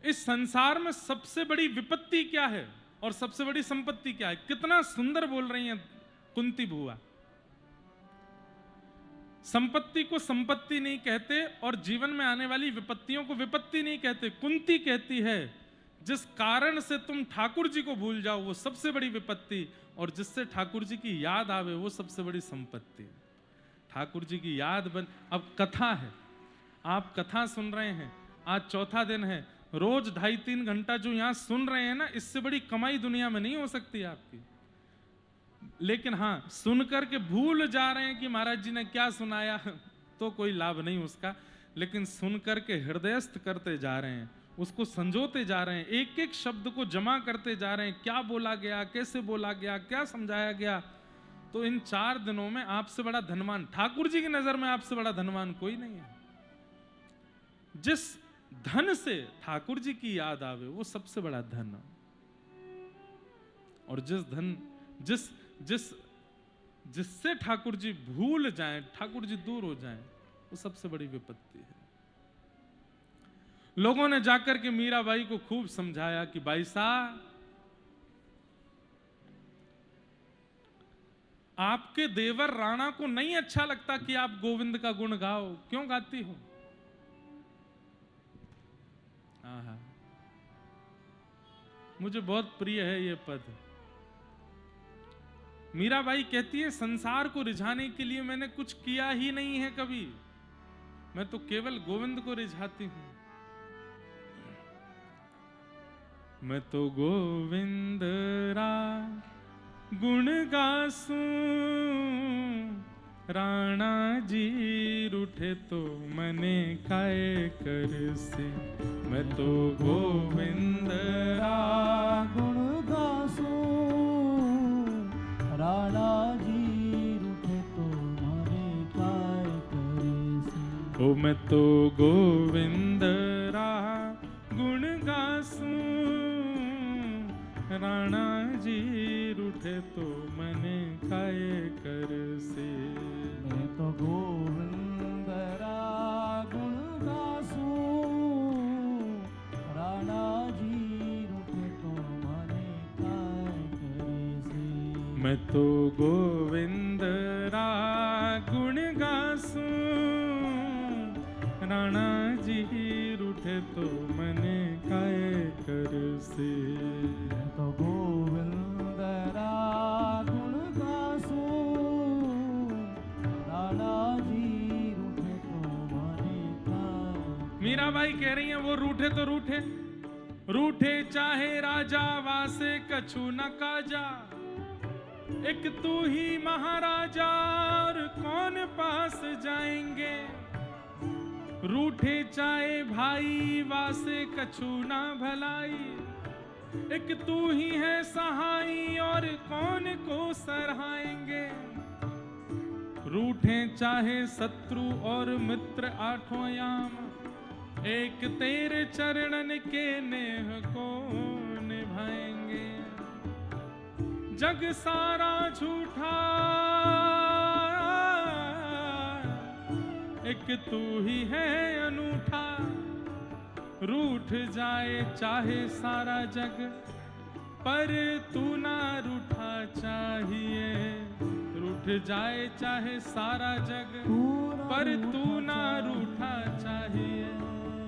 इस संसार में सबसे बड़ी विपत्ति क्या है और सबसे बड़ी संपत्ति क्या है? कितना सुंदर बोल रही हैं कुंती बुआ। संपत्ति को संपत्ति नहीं कहते और जीवन में आने वाली विपत्तियों को विपत्ति नहीं कहते। कुंती कहती है जिस कारण से तुम ठाकुर जी को भूल जाओ वो सबसे बड़ी विपत्ति, और जिससे ठाकुर जी की याद आवे वो सबसे बड़ी संपत्ति। ठाकुर जी की याद बन। अब कथा है, आप कथा सुन रहे हैं, आज चौथा दिन है, रोज 2.5-3 घंटा जो यहां सुन रहे हैं ना, इससे बड़ी कमाई दुनिया में नहीं हो सकती आपकी। लेकिन हाँ, सुनकर के भूल जा रहे हैं कि महाराज जी ने क्या सुनाया तो कोई लाभ नहीं उसका, लेकिन सुनकर के हृदयस्थ करते जा रहे हैं, उसको संजोते जा रहे हैं, एक एक शब्द को जमा करते जा रहे हैं, क्या बोला गया, कैसे बोला गया, क्या समझाया गया। तो इन 4 दिनों में आपसे बड़ा धनवान, ठाकुर जी की नजर में आपसे बड़ा धनवान कोई नहीं है। जिस धन से ठाकुर जी की याद आवे वो सबसे बड़ा धन, और जिससे ठाकुर जी भूल जाएं, ठाकुर जी दूर हो जाएं, वो सबसे बड़ी विपत्ति है। लोगों ने जाकर के मीराबाई को खूब समझाया कि भाई साहब, आपके देवर राणा को नहीं अच्छा लगता कि आप गोविंद का गुण गाओ, क्यों गाती हो? मुझे बहुत प्रिय है ये पद। मीराबाई कहती है संसार को रिझाने के लिए मैंने कुछ किया ही नहीं है कभी, मैं तो केवल गोविंद को रिझाती हूं। मैं तो गोविंद रा गुण गासूं, राणा जी रूठे तो मने काय करसे। मैं तो गोविंद रा गुण गासूं, राणा जी रूठे तो मने काय करसे। ओ मैं तो गोविंद रा गुण गासूं, राणा जी रूठे तो मने काय करसे। मैं तो गोविंद रा गुण गासूं, राणा जी रूठे तो मने काय करसे। मैं तो गोविंद रा गुण गासूं, राणा जी रूठे तो मने काय करसे। मैं तो गोविंद रा गुण गासूं, राणा जी रूठे तो मने काय। मीराबाई कह रही हैं वो रूठे तो रूठे, रूठे चाहे राजा वासे कछु न काजा। एक तू ही महाराजा और कौन पास जाएंगे। रूठे चाहे भाई वासे कछु ना भलाई। एक तू ही है सहाई और कौन को सराहेंगे। रूठे चाहे शत्रु और मित्र आठों याम, एक तेरे चरणन के नेह को निभाएंगे। जग सारा झूठा एक तू ही है अनूठा। रूठ जाए चाहे सारा जग पर तू ना रूठा चाहिए। रूठ जाए चाहे सारा जग पर तू ना रूठा चाहिए।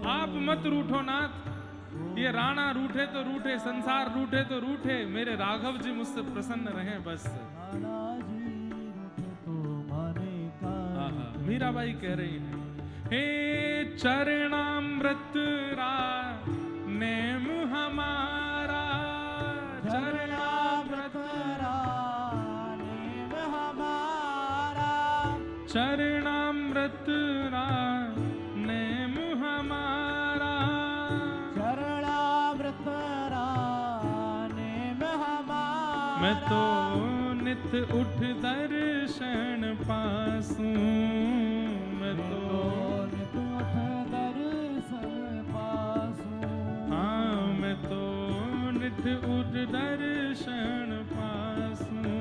आप मत रूठो नाथ, ये राणा रूठे तो रूठे, संसार रूठे तो रूठे, मेरे राघव जी मुझसे प्रसन्न रहें बस। मीराबाई कह रही है हे चरणामृत रा नेम हमारा। चरणामृत रा नेम हमारा। चरणामृत रा नेम हमारा। चरणामृत रा नेम हमारा। मैं तो नित उठ दर्शन पासूं। मैं तो नित उठ दर्शन पासूं। हाँ मैं तो नित उठ दर्शन पासूं।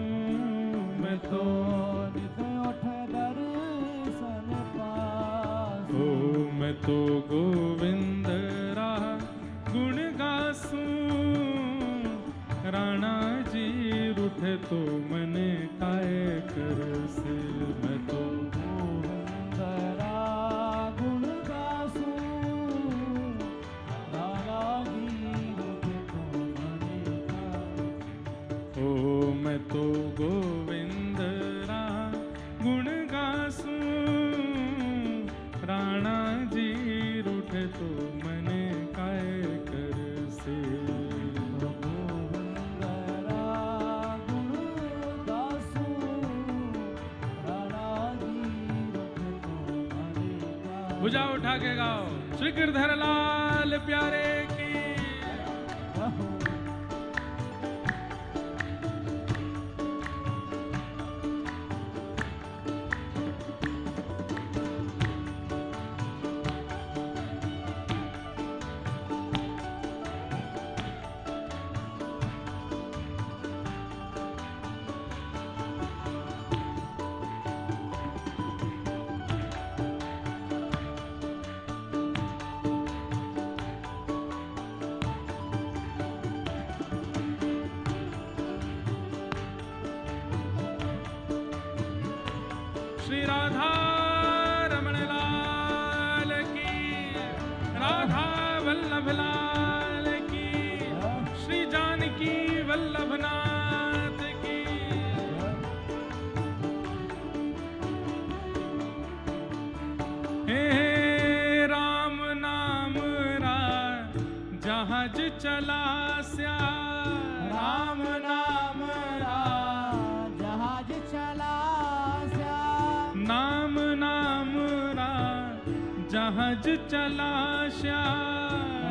मैं तो नित उठ दर्शन पासूं। ओ मैं तो गोविंद रा गुण मैं तो गोविंद रा गुण गासूं, राणा जी रूठे तो मने काय करसे। भुजा उठा के गाओ, श्री गिरधर लाल प्यारे की। श्री राधा रमण लाल की, राधा वल्लभ लाल की, श्री जानकी वल्लभ नाथ की। हे राम नाम रा जहाज चला स्या, राम नाम रा जहाज चला स्या, नाम नाम रा जहाज चला श्या,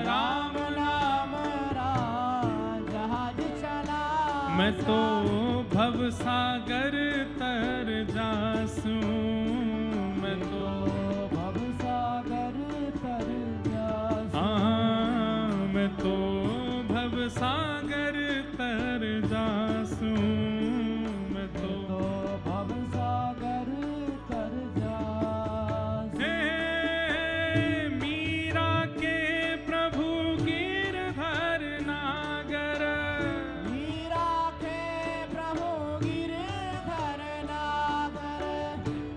राम नाम रा जहाज चला। मैं तो भव सागर तर जासूं, मैं तो भव सागर तर जासूं, हाँ मैं तो भव सागर तर जासूं, मैं तो भव सागर तर जासूं। हे मीरा के प्रभु गिरधर नागर, मीरा के प्रभु गिरधर नागर,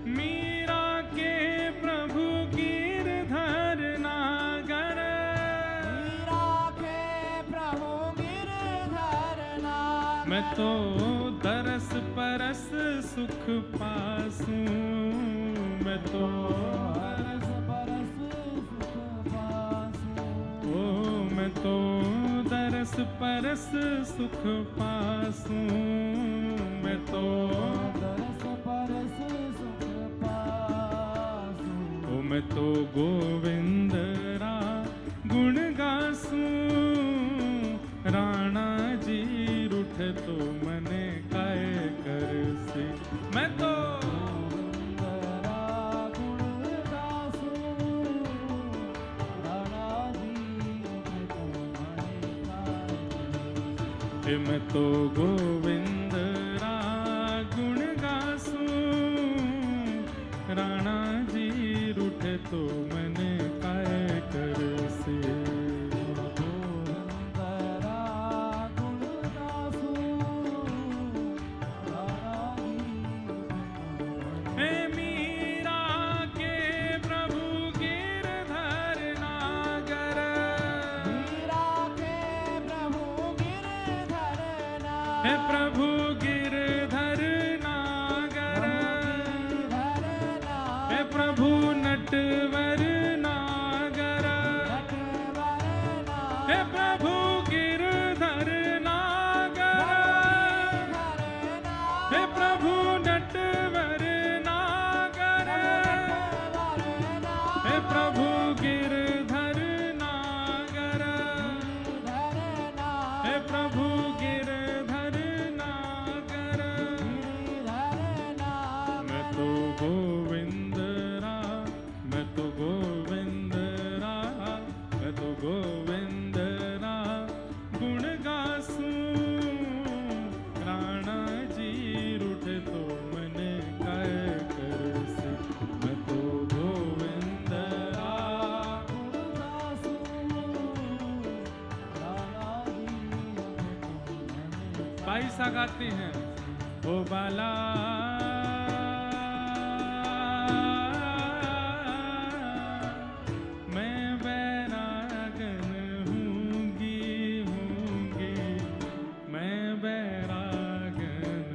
मीरा के प्रभु गिरधर नागर, मीरा के प्रभु गिरधर नागर। मैं तो दरस परस सुख पासूं, मैं तो बरस बरस सुख पासूं, ओ मैं तो दरस परस सुख पासूं, मैं तो बरस बरस सुख पासूं। ओ मैं तो गोविंद रा गुण गासूं, राणा जी रूठ तो मने काय करसे। मैं तो गोविंदरा गुण गासूं, राणा जी को मने काय। हे मैं तो गोविंद रा गुण गासूं, राणा जी रूठ तो मने काय करसे। गोविंदरा गुण गासूं, राणा जी को हे मीरा के प्रभु गिरधर नागर, मीरा के प्रभु गिरधर नागर, हे प्रभु गिरधर नागर, गिरधर नागर, हे प्रभु नटवर नागर, नटवर नागर, हे प्रभु गिरधर नागर, हे प्रभु नटवर नागर, हे प्रभु गिरधर नागर, हे प्रभु गिरधर नागर। मैं तो गोविंद रा, मैं तो गोविंद रा, मैं तो गोविंद रा गुण गासूं, राणा जी रूठ तो मने काय करसे। मैं तो गोविंद रा भाई सा गाते हैं, ओ बाला मैं बैरागन हूँगी, मैं बैरागन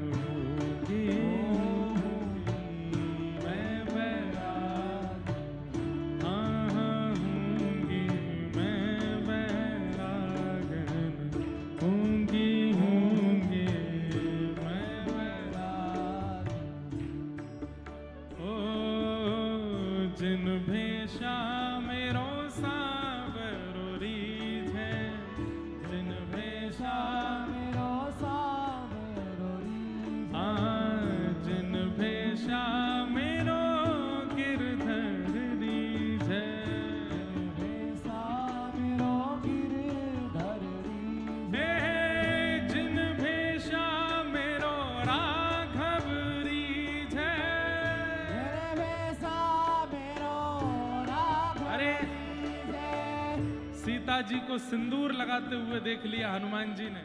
सीता जी को सिंदूर लगाते हुए देख लिया हनुमान जी ने।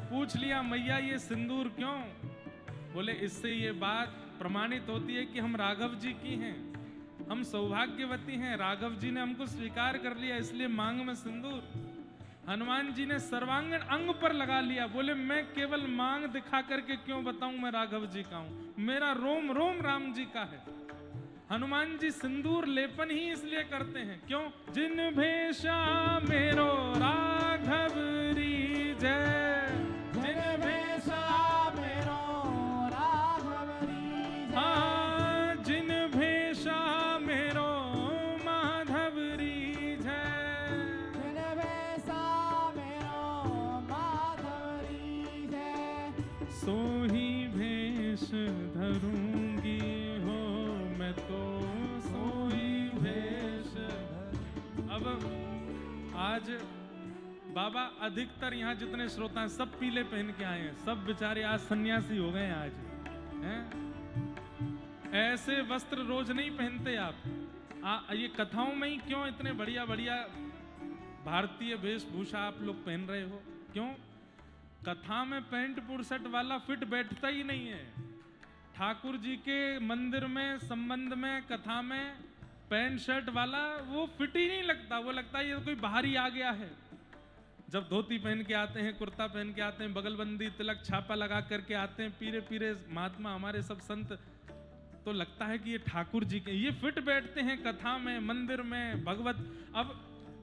पूछ लिया मैया ये सिंदूर क्यों? बोले इससे ये बात प्रमाणित होती है कि हम राघव जी की हैं, हम सौभाग्यवती हैं, राघव जी ने हमको स्वीकार कर लिया, इसलिए मांग में सिंदूर। हनुमान जी ने सर्वांगीण अंग पर लगा लिया। बोले मैं केवल मांग दिखा करके क्यों बताऊं मैं राघव जी का हूं, मेरा रोम रोम राम जी का है। हनुमान जी सिंदूर लेपन ही इसलिए करते हैं, क्यों? जिन भेषा मेरो राघव जय, जिन भेषा मेरो राघव जय, हाँ जिन भेषा मेरो माधव जय, जिन भेषा मेरो माधव जय, सोही भेष धरूंगी हो मैं तो सोई भेष। अब आज बाबा अधिकतर यहाँ जितने श्रोता हैं सब पीले पहन के आए हैं, सब बेचारे आज सन्यासी हो गए हैं आज हैं? ऐसे वस्त्र रोज नहीं पहनते आप। ये कथाओं में ही क्यों इतने बढ़िया बढ़िया भारतीय वेशभूषा आप लोग पहन रहे हो? क्यों? कथा में पैंट पुरसट वाला फिट बैठता ही नहीं है। ठाकुर जी के मंदिर में संबंध में कथा में पैंट शर्ट वाला वो फिट ही नहीं लगता, वो लगता है ये कोई बाहरी आ गया है। जब धोती पहन के आते हैं, कुर्ता पहन के आते हैं, बगलबंदी तिलक छापा लगा करके आते हैं, पीरे पीरे महात्मा हमारे सब संत, तो लगता है कि ये ठाकुर जी के, ये फिट बैठते हैं कथा में मंदिर में भगवत। अब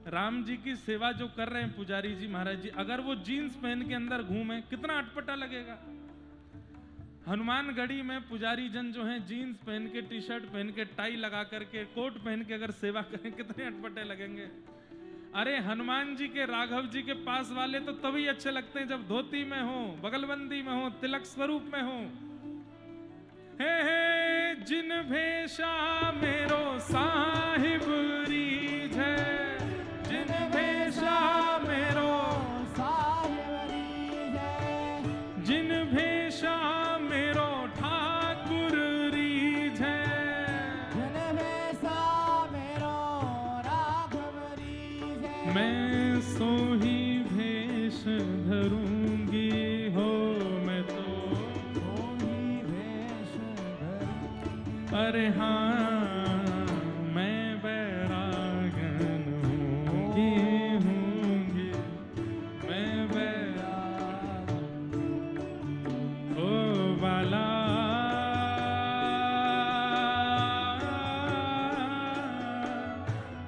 राम जी की सेवा जो कर रहे हैं पुजारी जी महाराज जी, अगर वो जीन्स पहन के अंदर घूमे कितना अटपटा लगेगा। हनुमानगढ़ी में पुजारी जन जो हैं जीन्स पहन के, टी शर्ट पहन के, टाई लगा करके, कोट पहन के अगर सेवा करें कितने अटपटे लगेंगे। अरे हनुमान जी के, राघव जी के पास वाले तो तभी अच्छे लगते हैं जब धोती में हो, बगलबंदी में हो, तिलक स्वरूप में हो। हे जिन भेषा मेरो साहिब रीझ है, जिन भेषा मेरो साहिब रीझ है, जिन भेषा मेरो ठाकुर रीझ है, जिन भेषा मेरो राघव रीझ है, मैं सोही भेष धरूंगी हो मैं तो सोही भेष धरूंगी। अरे हाँ मैं बैरागन हूँगी हूँगी, मैं बैरागन ओ बाला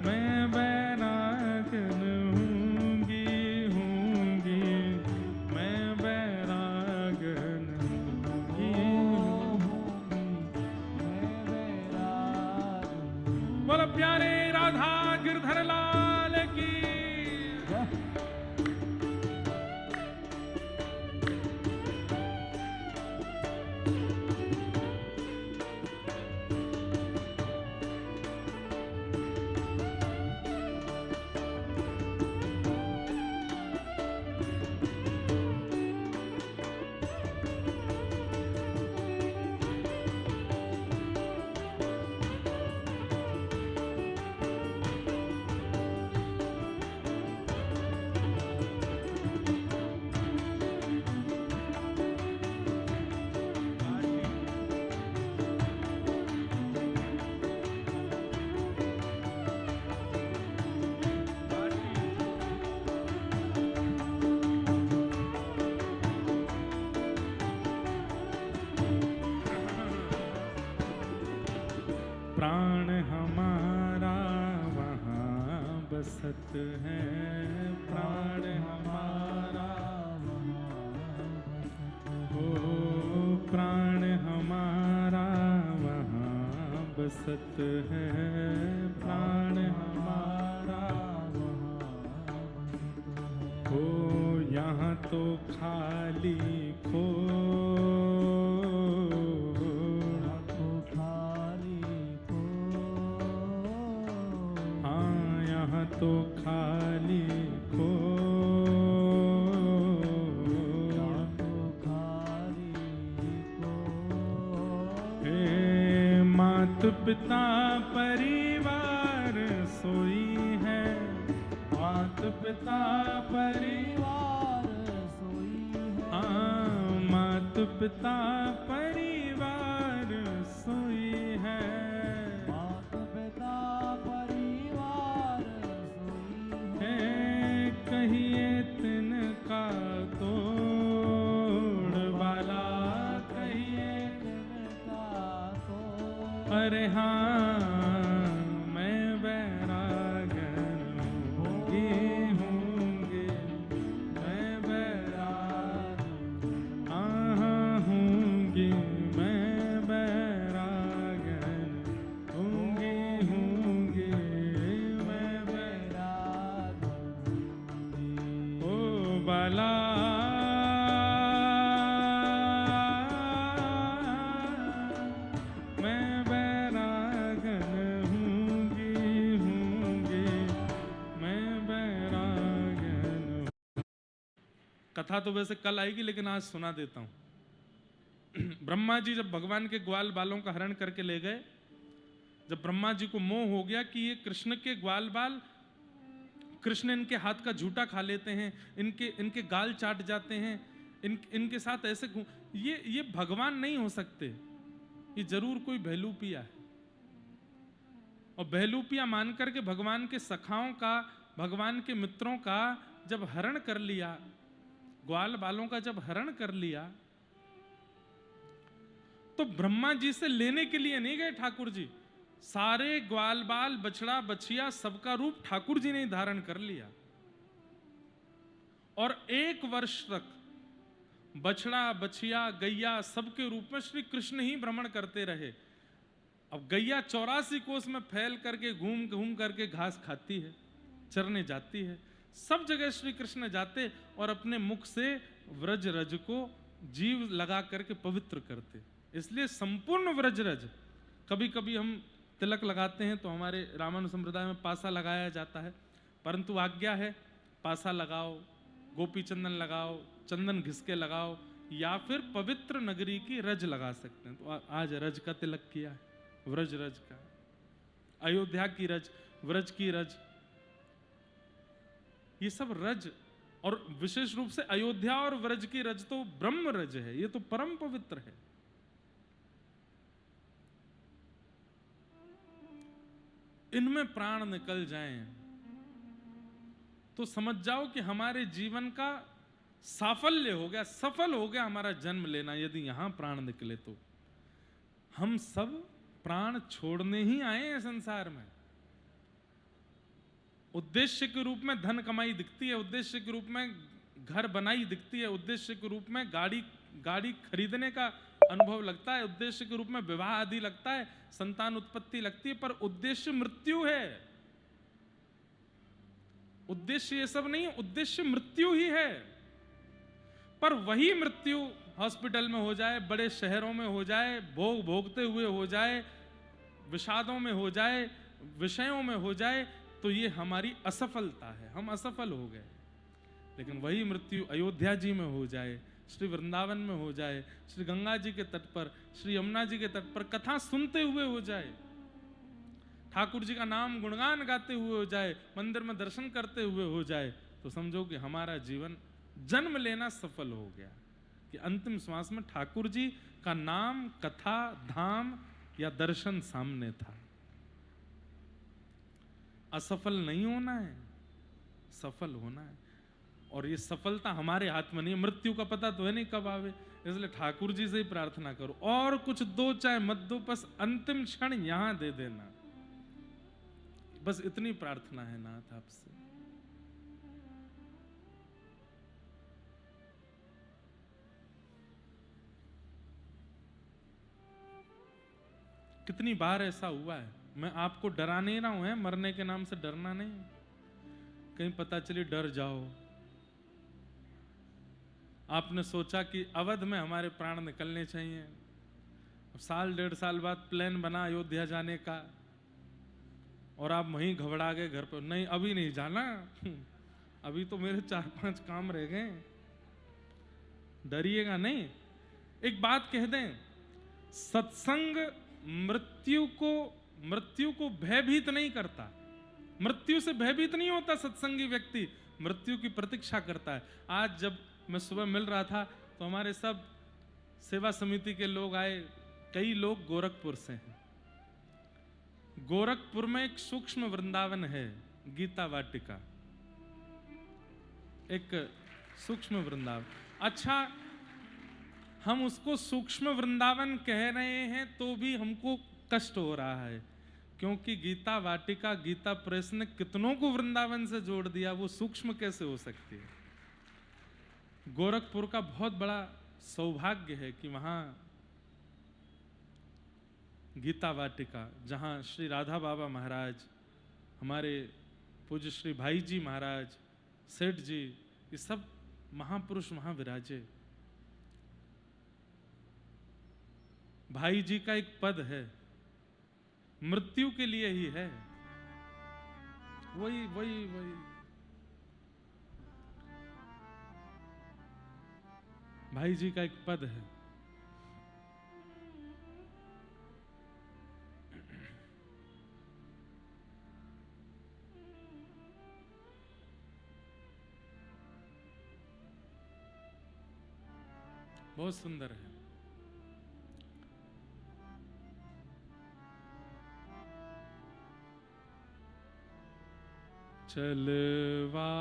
मैं बैरागन हूँगी हूँगी, मैं बैरागन हूँगी हूँगी, मैं बैरागन। बोलो प्यारे राधा गिरधर लाल की। प्राण हमारा वहाँ बसत है, प्राण हमारा ओ प्राण हमारा वहाँ बसत है, प्राण हमारा वहाँ ओ यहाँ तो खाली खो तो खाली खो तो खाली खो। हे मात पिता परिवार सोई है, मात पिता परिवार सोई है। हाँ, मात पिता परिवार सोई है। मात पिता परिवार सोई है। है कहिए तिनका तोड़ बाला, कहिए तिनका तो अरे हाँ मैं बैरागन होंगी होंगे, मैं बैरागन हाँ होंगी, मैं बैरागन होंगी होंगे, मैं ओ बाला मैं बैरागन हूँगी हूँगी, मैं बैरागन। कथा तो वैसे कल आएगी लेकिन आज सुना देता हूँ। ब्रह्मा जी जब भगवान के ग्वाल बालों का हरण करके ले गए, जब ब्रह्मा जी को मोह हो गया कि ये कृष्ण के ग्वाल बाल, कृष्ण इनके हाथ का झूठा खा लेते हैं, इनके गाल चाट जाते हैं, इनके साथ ऐसे ये भगवान नहीं हो सकते, ये जरूर कोई बहलूपिया है। और बहलूपिया मान करके भगवान के सखाओं का, भगवान के मित्रों का जब हरण कर लिया, ग्वाल बालों का जब हरण कर लिया, तो ब्रह्मा जी से लेने के लिए नहीं गए ठाकुर जी, सारे ग्वाल बाल बछड़ा बछिया सबका रूप ठाकुर जी ने धारण कर लिया। और 1 वर्ष तक बछड़ा बछिया गैया सबके रूप में श्री कृष्ण ही भ्रमण करते रहे। अब गैया 84 कोस में फैल करके घूम घूम करके घास खाती है, चरने जाती है, सब जगह श्री कृष्ण जाते और अपने मुख से व्रज रज को जीव लगा करके पवित्र करते। इसलिए संपूर्ण व्रज रज, कभी कभी हम तिलक लगाते हैं तो हमारे रामानुज संप्रदाय में पासा लगाया जाता है, परंतु आज्ञा है पासा लगाओ, गोपी चंदन लगाओ, चंदन घिसके लगाओ, या फिर पवित्र नगरी की रज लगा सकते हैं। तो आज रज का तिलक किया है, व्रज रज का, अयोध्या की रज, व्रज की रज, ये सब रज। और विशेष रूप से अयोध्या और व्रज की रज तो ब्रह्म रज है, ये तो परम पवित्र है। इनमें प्राण निकल जाएं तो समझ जाओ कि हमारे जीवन का साफल्य हो गया, सफल हो गया हमारा जन्म लेना। यदि यहां प्राण निकले तो हम सब प्राण छोड़ने ही आए हैं संसार में। उद्देश्य के रूप में धन कमाई दिखती है, उद्देश्य के रूप में घर बनाई दिखती है, उद्देश्य के रूप में गाड़ी खरीदने का अनुभव लगता है, उद्देश्य के रूप में विवाह आदि लगता है, संतान उत्पत्ति लगती है, पर उद्देश्य मृत्यु है। उद्देश्य ये सब नहीं, उद्देश्य मृत्यु ही है। पर वही मृत्यु हॉस्पिटल में हो जाए, बड़े शहरों में हो जाए, भोगते हुए हो जाए, विषादों में हो जाए, विषयों में हो जाए, तो ये हमारी असफलता है, हम असफल हो गए। लेकिन वही मृत्यु अयोध्या जी में हो जाए, श्री वृंदावन में हो जाए, श्री गंगा जी के तट पर, श्री यमुना जी के तट पर कथा सुनते हुए हो जाए, ठाकुर जी का नाम गुणगान गाते हुए हो जाए, मंदिर में दर्शन करते हुए हो जाए, तो समझो कि हमारा जीवन जन्म लेना सफल हो गया, कि अंतिम श्वास में ठाकुर जी का नाम, कथा, धाम या दर्शन सामने था। असफल नहीं होना है, सफल होना है। और ये सफलता हमारे हाथ में नहीं है, मृत्यु का पता तो है नहीं कब आवे, इसलिए ठाकुर जी से ही प्रार्थना करो, और कुछ दो चाहे मत दो, बस अंतिम क्षण यहां दे देना, बस इतनी प्रार्थना है नाथ आपसे। कितनी बार ऐसा हुआ है, मैं आपको डरा नहीं रहा हूं, मरने के नाम से डरना नहीं, कहीं पता चली डर जाओ। आपने सोचा कि अवध में हमारे प्राण निकलने चाहिए, साल 1.5 साल बाद प्लान बना अयोध्या जाने का, और आप वहीं घबरा गए घर पर, नहीं अभी नहीं जाना, अभी तो मेरे 4-5 काम रह गए। डरिएगा नहीं। एक बात कह दें, सत्संग मृत्यु को भयभीत नहीं करता, मृत्यु से भयभीत नहीं होता सत्संगी व्यक्ति। मृत्यु की प्रतीक्षा करता है। आज जब मैं सुबह मिल रहा था तो हमारे सब सेवा समिति के लोग आए, कई लोग गोरखपुर से हैं। गोरखपुर में एक सूक्ष्म वृंदावन है, गीता वाटिका, एक सूक्ष्म वृंदावन। अच्छा, हम उसको सूक्ष्म वृंदावन कह रहे हैं तो भी हमको कष्ट हो रहा है, क्योंकि गीता वाटिका, गीता प्रेस ने कितनों को वृंदावन से जोड़ दिया, वो सूक्ष्म कैसे हो सकती है। गोरखपुर का बहुत बड़ा सौभाग्य है कि वहां गीता वाटिका, जहां श्री राधा बाबा महाराज, हमारे पूज्य श्री भाई जी महाराज, सेठ जी, ये सब महापुरुष वहां विराजे। भाई जी का एक पद है, मृत्यु के लिए ही है, वही वही वही भाई जी का एक पद है। बहुत सुंदर है। चलवा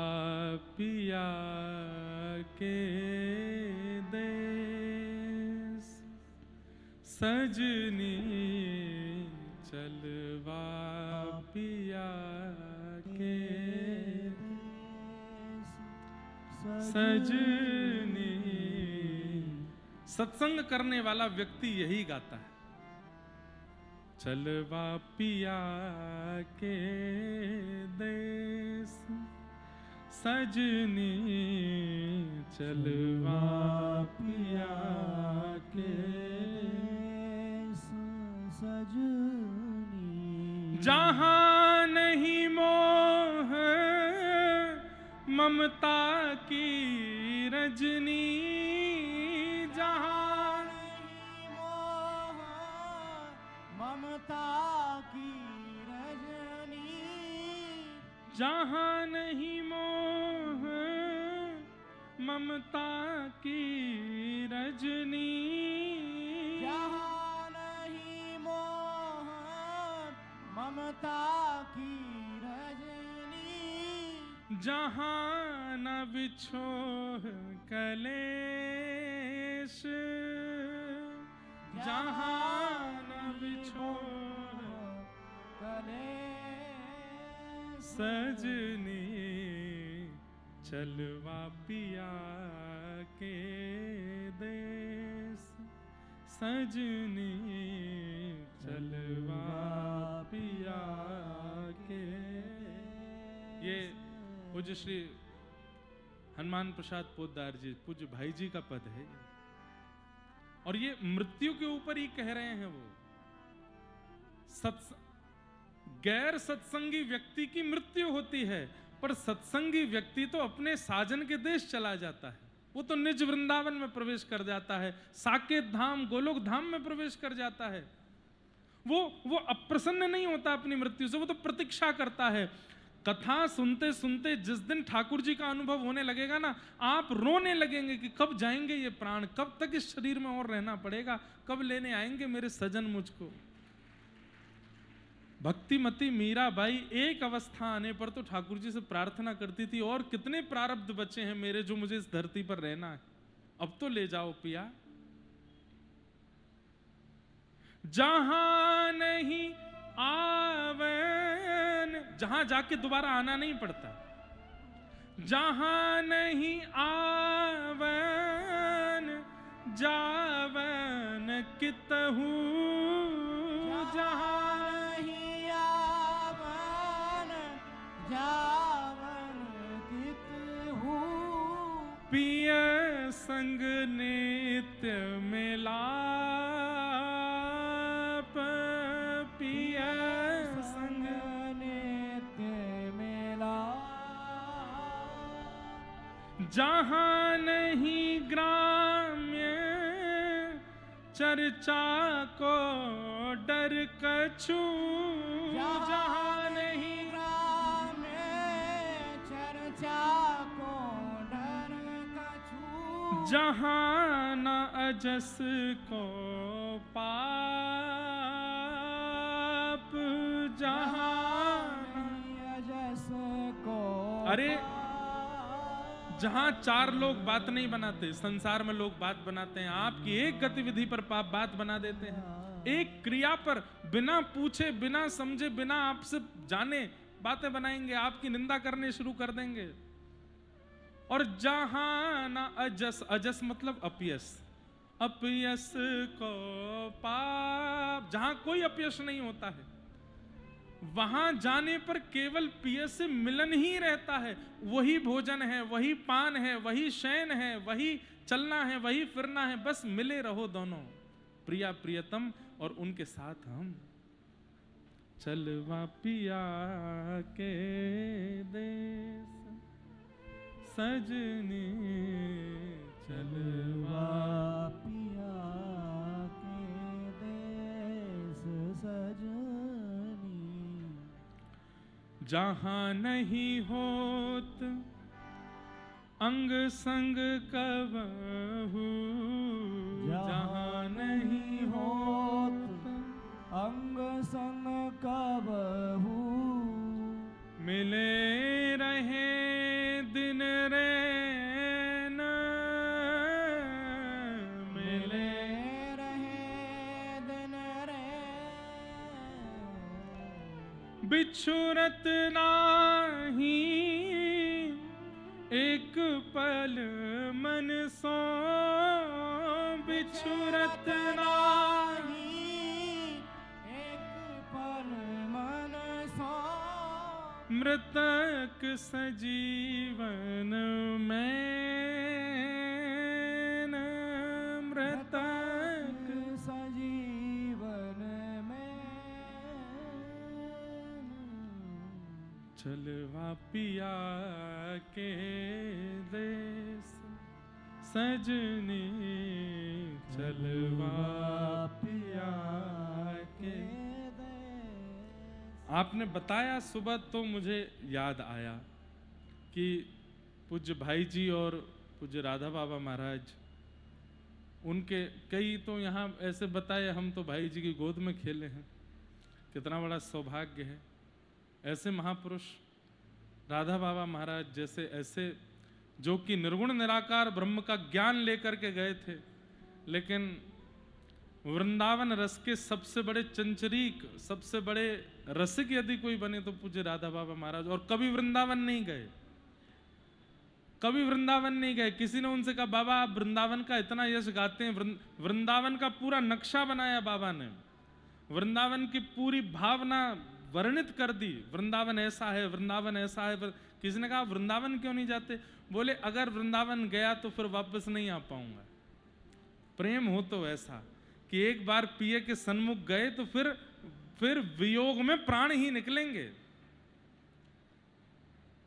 पिया के देश सजनी, चलवा पिया के सजनी। सत्संग करने वाला व्यक्ति यही गाता है, चलवा पिया के देश सजनी, चलवा पिया के सजनी। जहां नहीं मोह ममता की रजनी, जहां नहीं मोह ममता की रजनी, जहां नहीं मोह ममता की रजनी, जहां नहीं मोह ममता की रजनी, जहां न बिछोह कलेश, जहां न बिछोह कलेश सजनी, चलवा पिया के देश सजनी, चलवा पिया के। ये पूज्य श्री हनुमान प्रसाद पोद्दार जी, पूज्य भाई जी का पद है, और ये मृत्यु के ऊपर ही कह रहे हैं। वो गैर सत्संगी व्यक्ति की मृत्यु होती है, पर सत्संगी व्यक्ति तो अपने साजन के देश चला जाता है, वो तो निज वृंदावन में प्रवेश कर जाता है, साकेत धाम, गोलोक धाम में प्रवेश कर जाता है। वो अप्रसन्न नहीं होता अपनी मृत्यु से, वो तो प्रतीक्षा करता है। कथा सुनते सुनते जिस दिन ठाकुर जी का अनुभव होने लगेगा ना, आप रोने लगेंगे कि कब जाएंगे ये प्राण, कब तक इस शरीर में और रहना पड़ेगा, कब लेने आएंगे मेरे सजन मुझको। भक्तिमती मीराबाई एक अवस्था आने पर तो ठाकुर जी से प्रार्थना करती थी, और कितने प्रारब्ध बचे हैं मेरे जो मुझे इस धरती पर रहना है, अब तो ले जाओ पिया। जहां नहीं आवन, जहां जाके दोबारा आना नहीं पड़ता, जहां नहीं आवन जावन कितहू, जहां नहीं आवन जावन कितहू, पिय संग नित्य मिलाप, पिय संग नित्य मिलाप, जहां नहीं ग्राम्य चर्चा को डर कछु, जहां नहीं ग्राम में चर्चा जहां न अजस को पाप, जहां अजस को अरे जहां चार लोग बात नहीं बनाते, संसार में लोग बात बनाते हैं, आपकी एक गतिविधि पर पाप बात बना देते हैं। एक क्रिया पर बिना पूछे, बिना समझे, बिना आपसे जाने बातें बनाएंगे, आपकी निंदा करने शुरू कर देंगे। और जहां ना अजस, अजस मतलब अपयश, अपयश को पाप, जहां कोई अपयश नहीं होता है, वहां जाने पर केवल पिय से मिलन ही रहता है। वही भोजन है, वही पान है, वही शयन है, वही चलना है, वही फिरना है, बस मिले रहो दोनों, प्रिया प्रियतम और उनके साथ हम। चलवा पिया के देश सजनी, चलवा पिया के देश सजनी, जहां नहीं होत अंग संग कबहू, जहां नहीं होत अंग संग कबहू, मिले रहे दिन रैन, मिले रहे दिन रैन, बिछुरत नाही एक पल मन सो, बिछुरत नाही एक पल मन सो, मृतक सजीवन में, मृतक सजीवन में, चलवा पिया के देश सजनी, चलवा पिया के। आपने बताया सुबह तो मुझे याद आया कि पूज्य भाई जी और पूज्य राधा बाबा महाराज, उनके कई तो यहाँ ऐसे बताए, हम तो भाई जी की गोद में खेले हैं, कितना बड़ा सौभाग्य है। ऐसे महापुरुष राधा बाबा महाराज जैसे, ऐसे जो कि निर्गुण निराकार ब्रह्म का ज्ञान लेकर के गए थे, लेकिन वृंदावन रस के सबसे बड़े चंचरीक, सबसे बड़े रसिक यदि कोई बने तो पूज्य राधा बाबा महाराज। और कभी वृंदावन नहीं गए, कभी वृंदावन नहीं गए। किसी ने उनसे कहा बाबा आप वृंदावन का इतना यश गाते हैं, वृंदावन का पूरा नक्शा बनाया बाबा ने, वृंदावन की पूरी भावना वर्णित कर दी, वृंदावन ऐसा है, वृंदावन ऐसा है। किसी ने कहा वृंदावन क्यों नहीं जाते? बोले अगर वृंदावन गया तो फिर वापस नहीं आ पाऊंगा। प्रेम हो तो ऐसा कि एक बार पिए के सन्मुख गए तो फिर वियोग में प्राण ही निकलेंगे।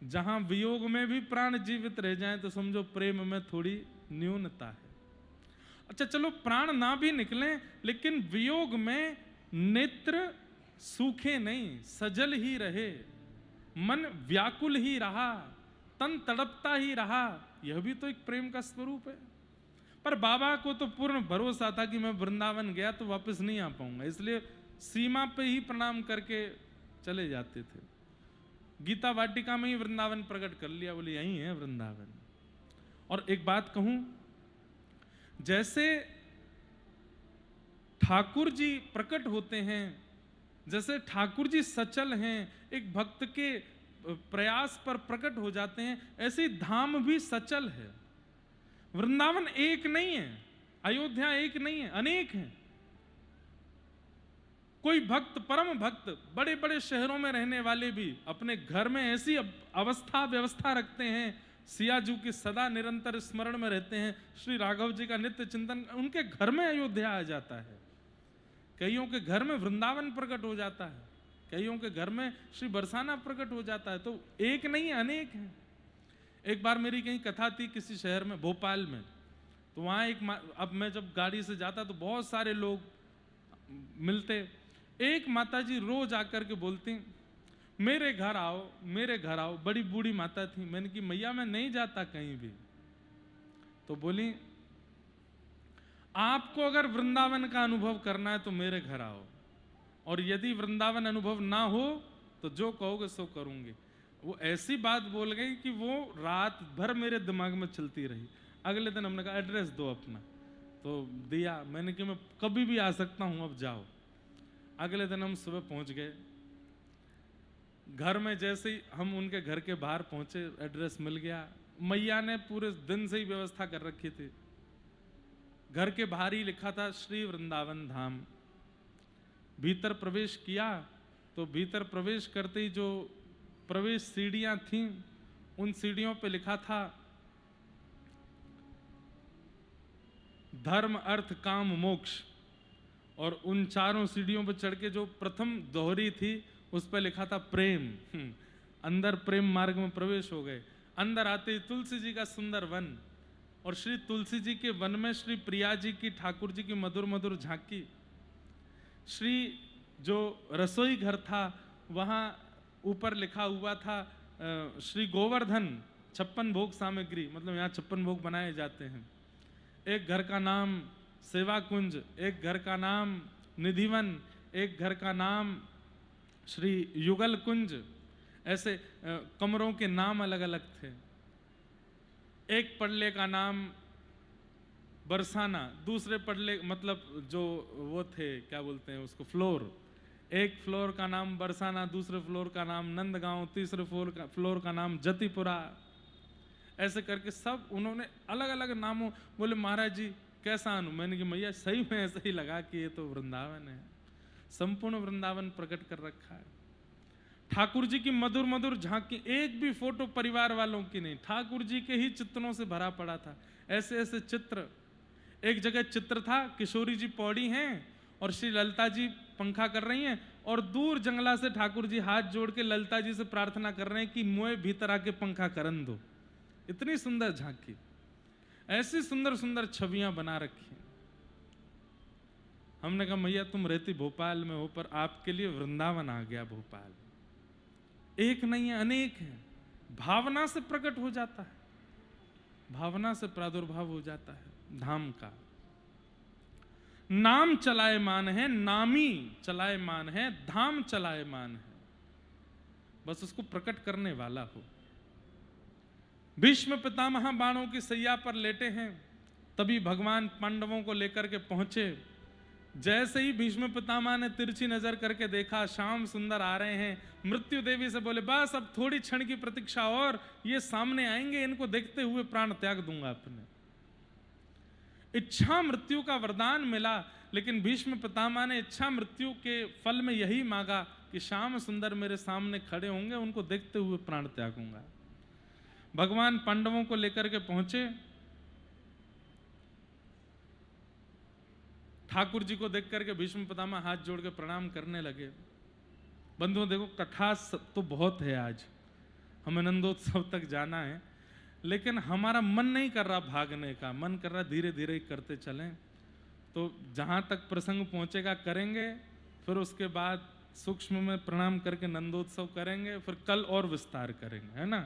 जहां वियोग में भी प्राण जीवित रह जाएं तो समझो प्रेम में थोड़ी न्यूनता है। अच्छा चलो प्राण ना भी निकलें, लेकिन वियोग में नेत्र सूखे नहीं, सजल ही रहे, मन व्याकुल ही रहा, तन तड़पता ही रहा, यह भी तो एक प्रेम का स्वरूप है। पर बाबा को तो पूर्ण भरोसा था कि मैं वृंदावन गया तो वापस नहीं आ पाऊंगा, इसलिए सीमा पे ही प्रणाम करके चले जाते थे। गीता वाटिका में ही वृंदावन प्रकट कर लिया, बोले यही है वृंदावन। और एक बात कहूं, जैसे ठाकुर जी प्रकट होते हैं, जैसे ठाकुर जी सचल हैं, एक भक्त के प्रयास पर प्रकट हो जाते हैं, ऐसे ही धाम भी सचल है। वृंदावन एक नहीं है, अयोध्या एक नहीं है, अनेक हैं। कोई भक्त, परम भक्त, बड़े बड़े शहरों में रहने वाले भी अपने घर में ऐसी अवस्था व्यवस्था रखते हैं, सियाजू की सदा निरंतर स्मरण में रहते हैं, श्री राघव जी का नित्य चिंतन, उनके घर में अयोध्या आ जाता है। कईयों के घर में वृंदावन प्रकट हो जाता है, कईयों के घर में श्री बरसाना प्रकट हो जाता है। तो एक नहीं है, अनेक है। एक बार मेरी कहीं कथा थी किसी शहर में, भोपाल में, तो वहाँ अब मैं जब गाड़ी से जाता तो बहुत सारे लोग मिलते। एक माताजी रोज आकर के बोलती मेरे घर आओ, मेरे घर आओ। बड़ी बूढ़ी माता थी। मैंने कि मैया मैं नहीं जाता कहीं भी। तो बोली आपको अगर वृंदावन का अनुभव करना है तो मेरे घर आओ, और यदि वृंदावन अनुभव ना हो तो जो कहोगे सो करूंगी। वो ऐसी बात बोल गई कि वो रात भर मेरे दिमाग में चलती रही। अगले दिन हमने कहा एड्रेस दो अपना, तो दिया। मैंने कि मैं कभी भी आ सकता हूं, अब जाओ। अगले दिन हम सुबह पहुंच गए। घर में जैसे ही हम उनके घर के बाहर पहुंचे, एड्रेस मिल गया। मैया ने पूरे दिन से ही व्यवस्था कर रखी थी। घर के बाहर ही लिखा था श्री वृंदावन धाम। भीतर प्रवेश किया तो भीतर प्रवेश करते ही जो प्रवेश सीढ़ियां थीं, उन सीढ़ियों पे लिखा था धर्म अर्थ काम मोक्ष। और उन चारों सीढ़ियों पर चढ़ के जो प्रथम दोहरी थी उस पर लिखा था प्रेम। अंदर प्रेम मार्ग में प्रवेश हो गए। अंदर आते ही तुलसी जी का सुंदर वन, और श्री तुलसी जी के वन में श्री प्रिया जी की, ठाकुर जी की मधुर मधुर झांकी। श्री जो रसोई घर था वहाँ ऊपर लिखा हुआ था श्री गोवर्धन 56 भोग सामग्री, मतलब यहाँ 56 भोग बनाए जाते हैं। एक घर का नाम सेवा कुंज, एक घर का नाम निधिवन, एक घर का नाम श्री युगल कुंज। ऐसे कमरों के नाम अलग अलग थे। एक पड़ले का नाम बरसाना, दूसरे पड़ले मतलब जो वो थे क्या बोलते हैं उसको, फ्लोर। एक फ्लोर का नाम बरसाना, दूसरे फ्लोर का नाम नंदगांव, तीसरे फ्लोर का नाम जतिपुरा। ऐसे करके सब उन्होंने अलग अलग नामों। बोले महाराज जी कैसा अनु? मैंने कि मैया सही में ऐसे ही लगा कि ये तो वृंदावन है, संपूर्ण वृंदावन प्रकट कर रखा है। ठाकुर जी की मधुर मधुर झांकी, एक भी फोटो परिवार वालों की नहीं, ठाकुर जी के ही चित्रों से भरा पड़ा था। ऐसे ऐसे चित्र। एक जगह चित्र था किशोरी जी पौड़ी हैं और श्री ललिता जी पंखा कर रही हैं, और दूर जंगला से ठाकुर जी हाथ जोड़ के ललिता जी से प्रार्थना कर रहे हैं कि मुझे भीतर आके पंखा करन दो। इतनी सुंदर झांकी, ऐसी सुंदर सुंदर छवियां बना रखी हैं। हमने कहा मैया तुम रहती भोपाल में हो, पर आपके लिए वृंदावन आ गया भोपाल। एक नहीं है, अनेक है। भावना से प्रकट हो जाता है, भावना से प्रादुर्भाव हो जाता है धाम का। नाम चलायमान है, नामी चलायमान है, धाम चलायमान है। बस उसको प्रकट करने वाला हो। भीष्म पितामह बाणों की सैया पर लेटे हैं, तभी भगवान पांडवों को लेकर के पहुंचे। जैसे ही भीष्म पितामह ने तिरछी नजर करके देखा श्याम सुंदर आ रहे हैं, मृत्यु देवी से बोले बस अब थोड़ी क्षण की प्रतीक्षा और, ये सामने आएंगे, इनको देखते हुए प्राण त्याग दूंगा अपने। इच्छा मृत्यु का वरदान मिला, लेकिन भीष्म पितामह ने इच्छा मृत्यु के फल में यही मांगा कि श्याम सुंदर मेरे सामने खड़े होंगे, उनको देखते हुए प्राण त्यागूंगा। भगवान पांडवों को लेकर के पहुंचे। ठाकुर जी को देख करके भीष्म पितामह हाथ जोड़ के प्रणाम करने लगे। बंधुओं देखो कथा तो बहुत है, आज हमें नंदोत्सव तक जाना है, लेकिन हमारा मन नहीं कर रहा भागने का, मन कर रहा धीरे धीरे ही करते चलें। तो जहां तक प्रसंग पहुंचेगा करेंगे, फिर उसके बाद सूक्ष्म में प्रणाम करके नंदोत्सव करेंगे, फिर कल और विस्तार करेंगे, है ना।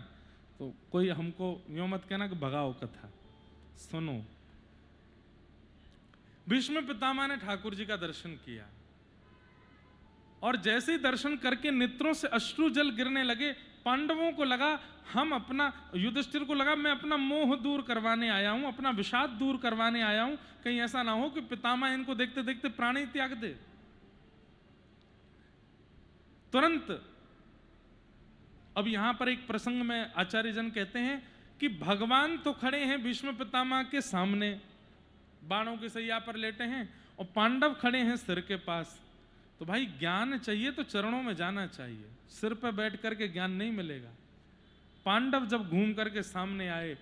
तो कोई हमको यूं मत कहना कि भगाओ कथा, सुनो। भीष्म पितामह ने ठाकुर जी का दर्शन किया, और जैसे ही दर्शन करके नेत्रों से अश्रु जल गिरने लगे। पांडवों को लगा हम अपना, युधिष्ठिर को लगा मैं अपना मोह दूर करवाने आया हूं, अपना विषाद दूर करवाने आया हूं, कहीं ऐसा ना हो कि पितामह इनको देखते देखते प्राण ही त्याग दे। तुरंत अब यहां पर एक प्रसंग में आचार्य जन कहते हैं कि भगवान तो खड़े हैं भीष्म पितामह के सामने, बाणों की सैया पर लेटे हैं, और पांडव खड़े हैं सिर के पास। तो भाई ज्ञान चाहिए तो चरणों में जाना चाहिए, सिर पर बैठ करके ज्ञान नहीं मिलेगा। पांडव जब घूम करके सामने आए,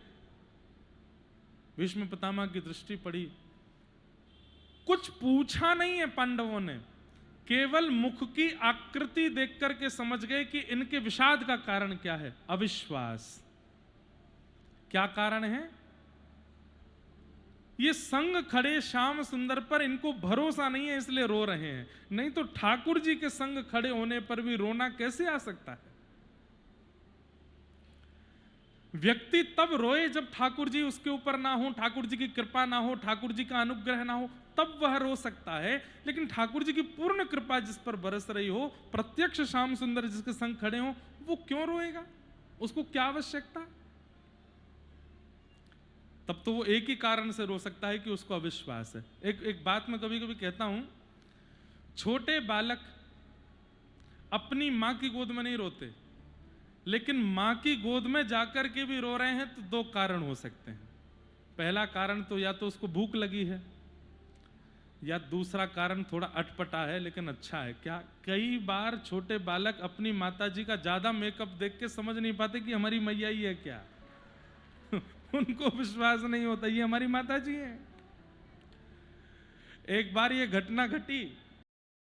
भीष्म पितामह की दृष्टि पड़ी, कुछ पूछा नहीं है पांडवों ने, केवल मुख की आकृति देख करके समझ गए कि इनके विषाद का कारण क्या है। अविश्वास। क्या कारण है? ये संग खड़े श्याम सुंदर पर इनको भरोसा नहीं है, इसलिए रो रहे हैं। नहीं तो ठाकुर जी के संग खड़े होने पर भी रोना कैसे आ सकता है। व्यक्ति तब रोए जब ठाकुर जी उसके ऊपर ना हो, ठाकुर जी की कृपा ना हो, ठाकुर जी का अनुग्रह ना हो, तब वह रो सकता है। लेकिन ठाकुर जी की पूर्ण कृपा जिस पर बरस रही हो, प्रत्यक्ष श्याम सुंदर जिसके संग खड़े हो, वो क्यों रोएगा? उसको क्या आवश्यकता? तब तो वो एक ही कारण से रो सकता है कि उसको अविश्वास है। एक बात मैं कभी कभी कहता हूं, छोटे बालक अपनी मां की गोद में नहीं रोते, लेकिन मां की गोद में जाकर के भी रो रहे हैं, तो दो कारण हो सकते हैं। पहला कारण तो या तो उसको भूख लगी है, या दूसरा कारण थोड़ा अटपटा है लेकिन अच्छा है। क्या? कई बार छोटे बालक अपनी माताजी का ज्यादा मेकअप देख के समझ नहीं पाते कि हमारी मैया ही है क्या। उनको विश्वास नहीं होता ये हमारी माताजी है। एक बार ये घटना घटी,